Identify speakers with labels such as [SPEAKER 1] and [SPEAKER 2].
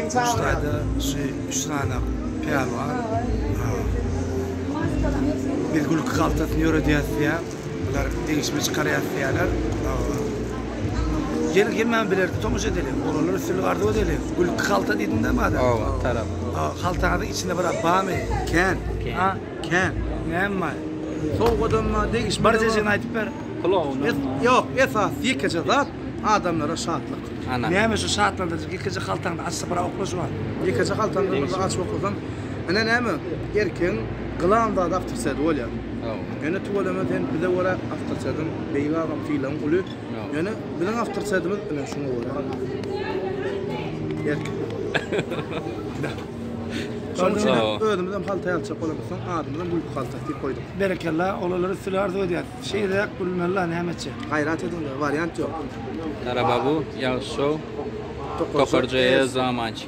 [SPEAKER 1] Ustayda üç tane pehlivan. Bir gülük kaltasını yörediyasiya. Ular değişme çıkarayasiyalar. Gelmen bilerdi, tomuş edelim. Oralar üstülü vardı o edelim. Gülük kalta dedim de mi adam?
[SPEAKER 2] taraf.
[SPEAKER 1] Kaltanın içinde bırak bağımı. Ken. Ken. Ne var? Soğuk adamla değiş. Barcacığını aytıp ver. Yok, esas yıkıcı zat adamlara şahatlık. Neymiş o şahatlıkta yıkıcı kaltanı açsa bırak okusu var. Yıkıcı kaltanı burada açıp okusan. Ana neymi? Erken qılan da aftırsaydı ol ya. Yani tuvalemeden bir de vara aftırsaydım. Beyğağım filan ulu. Yani bilen aftırsaydım bilen şunu vara. Erken. Ödümden halta yalçak olamazsan adımdan bu halta deyip koydum. Berekallah, olaları sülardı ödeyat. Şeyde yak bulunmalı Nehmetçi. Hayrat edin de, varyant yok.
[SPEAKER 2] Tarababu, Yavşov, Tokarca'ya zamanç.